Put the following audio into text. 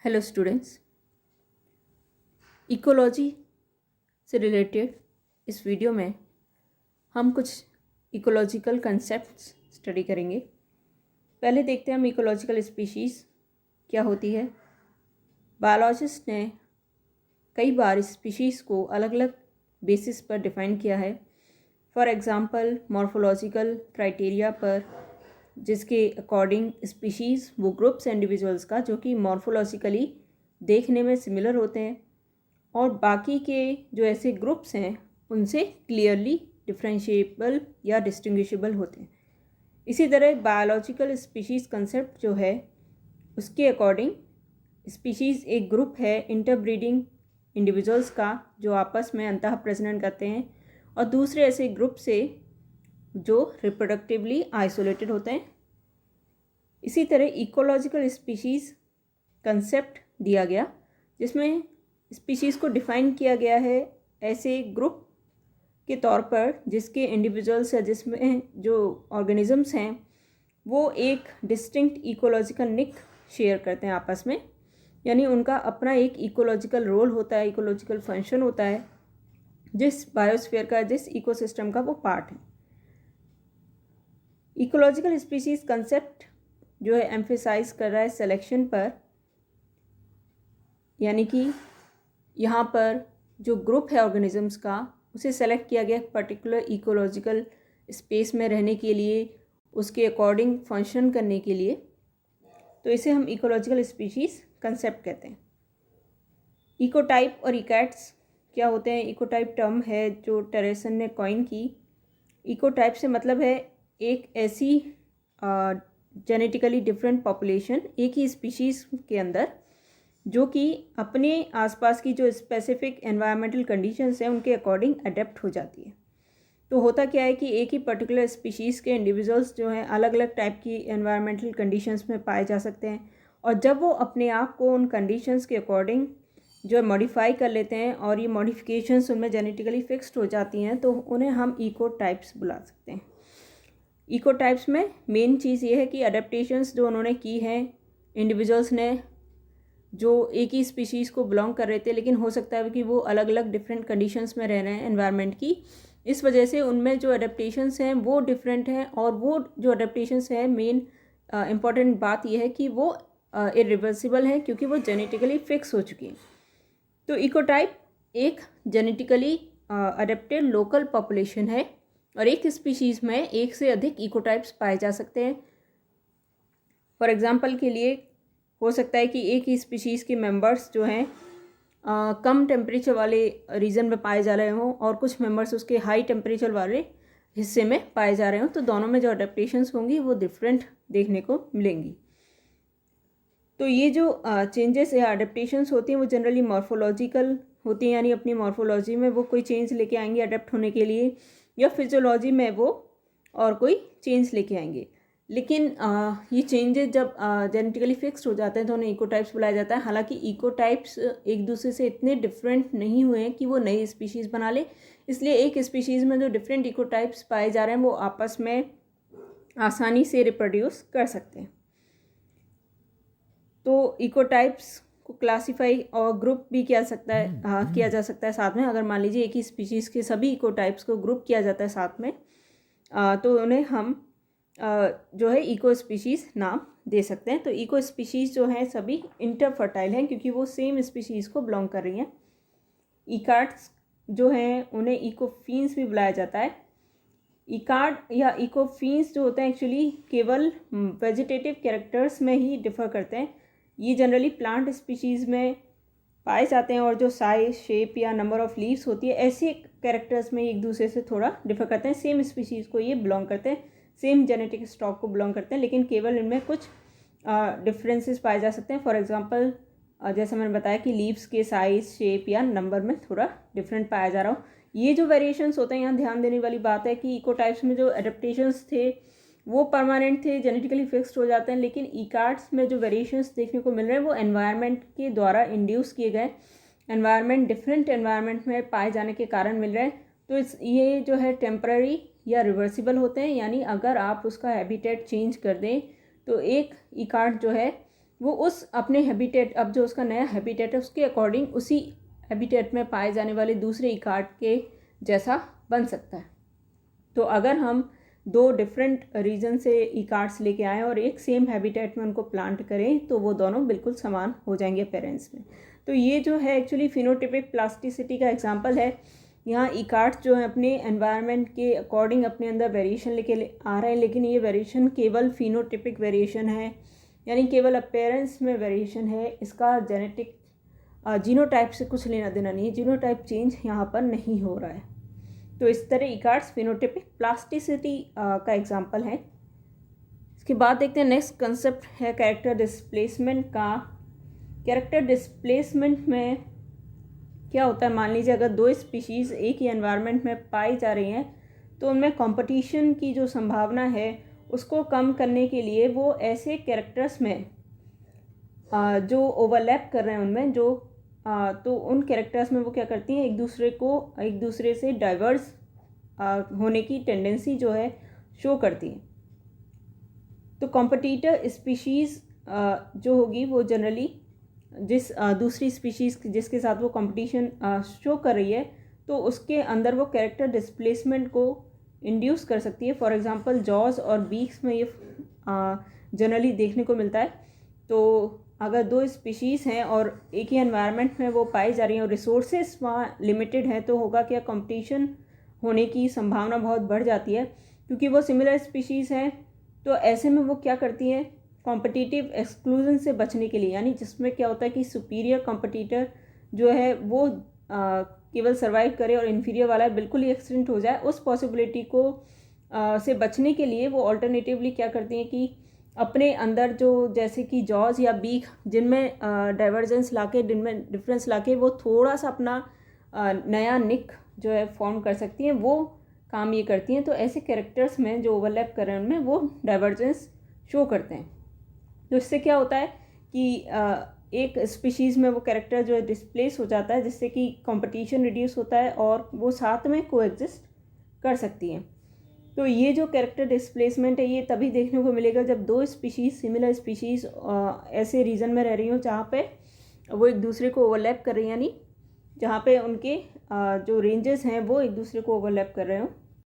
Hello students, ecology से related इस video में हम कुछ इकोलॉजिकल कंसेप्ट्स स्टडी करेंगे। पहले देखते हैं हम इकोलॉजिकल स्पीशीज़ क्या होती है। बायोलॉजिस्ट ने कई बार स्पीशीज़ को अलग अलग बेसिस पर डिफ़ाइन किया है। फॉर एग्ज़ाम्पल मॉर्फोलॉजिकल क्राइटेरिया पर, जिसके अकॉर्डिंग स्पीशीज़ वो ग्रुप्स इंडिविजुअल्स का जो कि मॉर्फोलॉजिकली देखने में सिमिलर होते हैं और बाकी के जो ऐसे ग्रुप्स हैं उनसे क्लियरली डिफरेंशिएबल या डिस्टिंग्विशेबल होते हैं। इसी तरह बायोलॉजिकल स्पीशीज़ कंसेप्ट जो है उसके अकॉर्डिंग स्पीशीज़ एक ग्रुप है इंटरब्रीडिंग इंडिविजुअल्स का जो आपस में अंतः प्रजनन करते हैं और दूसरे ऐसे ग्रुप से जो रिप्रोडक्टिवली आइसोलेटेड होते हैं। इसी तरह इकोलॉजिकल स्पीशीज़ कंसेप्ट दिया गया जिसमें स्पीशीज़ को डिफ़ाइन किया गया है ऐसे ग्रुप के तौर पर जिसके इंडिविजुअल्स या जिसमें जो ऑर्गेनिजम्स हैं वो एक डिस्टिंक्ट इकोलॉजिकल निक शेयर करते हैं आपस में, यानी उनका अपना एक इकोलॉजिकल रोल होता है, इकोलॉजिकल फंक्शन होता है जिस बायोस्फीयर का, जिस इकोसिस्टम का वो पार्ट है। इकोलॉजिकल स्पीशीज़ कंसेप्ट जो है एम्फेसाइज कर रहा है सिलेक्शन पर, यानी कि यहाँ पर जो ग्रुप है ऑर्गेनिजम्स का उसे सेलेक्ट किया गया पर्टिकुलर इकोलॉजिकल स्पेस में रहने के लिए, उसके अकॉर्डिंग फंक्शन करने के लिए, तो इसे हम इकोलॉजिकल स्पीशीज़ कंसेप्ट कहते हैं। इकोटाइप और इकैट्स क्या होते हैं? इकोटाइप टर्म है जो टेरेसन ने कॉइन की। इकोटाइप से मतलब है एक ऐसी जेनेटिकली डिफरेंट पॉपुलेशन एक ही स्पीशीज़ के अंदर जो कि अपने आसपास की जो स्पेसिफिक एनवायरमेंटल कंडीशंस हैं उनके अकॉर्डिंग अडेप्ट हो जाती है। तो होता क्या है कि एक ही पर्टिकुलर स्पीशीज़ के इंडिविजुअल्स जो हैं अलग अलग टाइप की एनवायरमेंटल कंडीशंस में पाए जा सकते हैं और जब वो अपने आप को उन कंडीशंस के अकॉर्डिंग जो मॉडिफाई कर लेते हैं और ये मॉडिफिकेशंस उनमें जेनेटिकली फिक्स्ड हो जाती हैं तो उन्हें हम इकोटाइप्स बुला सकते हैं। इकोटाइप्स में मेन चीज़ ये है कि अडेप्टेशंस जो उन्होंने की हैं इंडिविजुअल्स ने जो एक ही स्पीशीज़ को बिलोंग कर रहे थे, लेकिन हो सकता है कि वो अलग अलग डिफरेंट कंडीशंस में रह रहे हैं एनवायरनमेंट की, इस वजह से उनमें जो अडेप्टेशंस हैं वो डिफरेंट हैं और वो जो अडेप्टेशंस है मेन इम्पॉर्टेंट बात यह है कि वो इरिवर्सिबल हैं क्योंकि वो जेनेटिकली फिक्स हो चुकी हैं। तो इकोटाइप एक जेनेटिकली अडेप्टेड लोकल पॉपुलेशन है और एक स्पीशीज़ में एक से अधिक इकोटाइप्स पाए जा सकते हैं। फॉर एग्जांपल के लिए हो सकता है कि एक ही स्पीशीज़ के मेंबर्स जो हैं कम टेम्परेचर वाले रीजन में पाए जा रहे हों और कुछ मेंबर्स उसके हाई टेम्परेचर वाले हिस्से में पाए जा रहे हों, तो दोनों में जो अडेप्टेशंस होंगी वो डिफरेंट देखने को मिलेंगी। तो ये जो चेंजेस या अडेप्टेशंस होती हैं वो जनरली मॉर्फोलॉजिकल होती हैं, यानी अपनी मॉर्फोलॉजी में वो कोई चेंज लेके आएंगे अडेप्ट होने के लिए, या फिजियोलॉजी में वो और कोई चेंज लेके आएंगे। लेकिन ये चेंजेस जब जेनेटिकली फिक्स्ड हो जाते हैं तो उन्हें इकोटाइप्स बुलाया जाता है। हालांकि इकोटाइप्स एक दूसरे से इतने डिफरेंट नहीं हुए हैं कि वो नई स्पीशीज़ बना ले, इसलिए एक स्पीशीज़ में जो डिफरेंट इकोटाइप्स पाए जा रहे हैं वो आपस में आसानी से रिप्रोड्यूस कर सकते हैं। तो इकोटाइप्स को क्लासीफाई और ग्रुप भी किया जा सकता है साथ में। अगर मान लीजिए एक ही स्पीशीज़ के सभी इकोटाइप्स को ग्रुप किया जाता है साथ में, तो उन्हें हम जो है इको स्पीशीज़ नाम दे सकते हैं। तो इको स्पीशीज़ जो हैं सभी इंटरफर्टाइल हैं क्योंकि वो सेम स्पीशीज़ को बिलोंग कर रही हैं। इकार्ड्स जो हैं उन्हें इकोफीन्स भी बुलाया जाता है। इकार्ड या इकोफीन्स जो होते हैं एक्चुअली केवल वेजिटेटिव कैरेक्टर्स में ही डिफ़र करते हैं। ये जनरली प्लांट स्पीशीज़ में पाए जाते हैं और जो साइज, शेप या नंबर ऑफ़ लीव्स होती है ऐसे कैरेक्टर्स में एक दूसरे से थोड़ा डिफ़र करते हैं। सेम स्पीशीज़ को ये बिलोंग करते हैं, सेम जेनेटिक स्टॉक को बिलोंग करते हैं, लेकिन केवल इनमें कुछ डिफरेंसेस पाए जा सकते हैं। फॉर एग्जांपल जैसे मैंने बताया कि लीव्स के साइज, शेप या नंबर में थोड़ा डिफरेंट पाया जा रहा हो। ये जो वेरिएशंस होते हैं, यहाँ ध्यान देने वाली बात है कि इकोटाइप्स में जो एडेप्टेशंस थे वो परमानेंट थे, जेनेटिकली फिक्स्ड हो जाते हैं, लेकिन इकार्ड्स में जो वेरिएशंस देखने को मिल रहे हैं वो एनवायरनमेंट के द्वारा इंड्यूस किए गए, एनवायरनमेंट डिफरेंट एनवायरनमेंट में पाए जाने के कारण मिल रहे हैं। तो ये जो है टेम्पररी या रिवर्सिबल होते हैं, यानी अगर आप उसका हैबिटेट चेंज कर दें तो एक इकार्ड जो है वो उस अपने हैबिटेट, अब जो उसका नया हैबिटेट है उसके अकॉर्डिंग उसी हैबिटेट में पाए जाने वाले दूसरे इकार्ड के जैसा बन सकता है। तो अगर हम दो डिफरेंट रीजन से इकार्ड्स लेके आएँ और एक सेम हैबिटेट में उनको प्लांट करें तो वो दोनों बिल्कुल समान हो जाएंगे पेरेंट्स में। तो ये जो है एक्चुअली फिनोटिपिक प्लास्टिसिटी का एग्जांपल है। यहाँ इकार्ड्स जो हैं अपने एनवायरनमेंट के अकॉर्डिंग अपने अंदर वेरिएशन लेके आ रहे हैं, लेकिन ये वेरिएशन केवल फिनोटिपिक वेरिएशन है, यानी केवल अपीयरेंस में वेरिएशन है। इसका जेनेटिक जीनोटाइप से कुछ लेना देना नहीं है, जीनोटाइप चेंज यहाँ पर नहीं हो रहा है। तो इस तरह इकार्ड्स फिनोटिपिक प्लास्टिसिटी का एग्जांपल है। इसके बाद देखते हैं नेक्स्ट कंसेप्ट है कैरेक्टर डिस्प्लेसमेंट का। कैरेक्टर डिस्प्लेसमेंट में क्या होता है, मान लीजिए अगर दो स्पीशीज़ एक ही एनवायरनमेंट में पाई जा रही हैं तो उनमें कंपटीशन की जो संभावना है उसको कम करने के लिए वो ऐसे कैरेक्टर्स में जो ओवरलैप कर रहे हैं उनमें जो तो उन कैरेक्टर्स में वो क्या करती हैं, एक दूसरे से डाइवर्स होने की टेंडेंसी जो है शो करती हैं। तो कॉम्पिटिटर स्पीशीज़ जो होगी वो जनरली जिस दूसरी स्पीशीज़ जिसके साथ वो कंपटीशन शो कर रही है तो उसके अंदर वो कैरेक्टर डिस्प्लेसमेंट को इंड्यूस कर सकती है। फॉर एग्जांपल जॉज और बीक्स में ये जनरली देखने को मिलता है। तो अगर दो स्पीशीज़ हैं और एक ही एनवायरनमेंट में वो पाई जा रही हैं और रिसोर्सेज वहाँ लिमिटेड हैं तो होगा क्या, कंपटीशन होने की संभावना बहुत बढ़ जाती है क्योंकि वो सिमिलर स्पीशीज़ हैं। तो ऐसे में वो क्या करती हैं, कॉम्पिटिटिव एक्सक्लूजन से बचने के लिए, यानी जिसमें क्या होता है कि सुपीरियर कॉम्पिटिटर जो है वो केवल सर्वाइव करे और इन्फीरियर वाला बिल्कुल ही एक्सटिंक्ट हो जाए, उस पॉसिबिलिटी को से बचने के लिए वो ऑल्टरनेटिवली क्या करती हैं कि अपने अंदर जो जैसे कि जॉज या बीक जिनमें डाइवर्जेंस लाके, जिनमें डिफरेंस लाके वो थोड़ा सा अपना नया निक जो है फॉर्म कर सकती हैं, वो काम ये करती हैं। तो ऐसे कैरेक्टर्स में जो ओवरलैप कर रहे हैं उनमें वो डाइवर्जेंस शो करते हैं। तो इससे क्या होता है कि एक स्पीशीज़ में वो कैरेक्टर जो है डिस्प्लेस हो जाता है, जिससे कि कंपटीशन रिड्यूस होता है और वो साथ में कोएग्जिस्ट कर सकती हैं। तो ये जो कैरेक्टर डिस्प्लेसमेंट है ये तभी देखने को मिलेगा जब दो स्पीशीज़, सिमिलर स्पीशीज़ ऐसे रीजन में रह रही हो जहाँ पे वो एक दूसरे को ओवरलैप कर रही हैं, यानी जहाँ पे उनके जो रेंजेस हैं वो एक दूसरे को ओवरलैप कर रहे हो।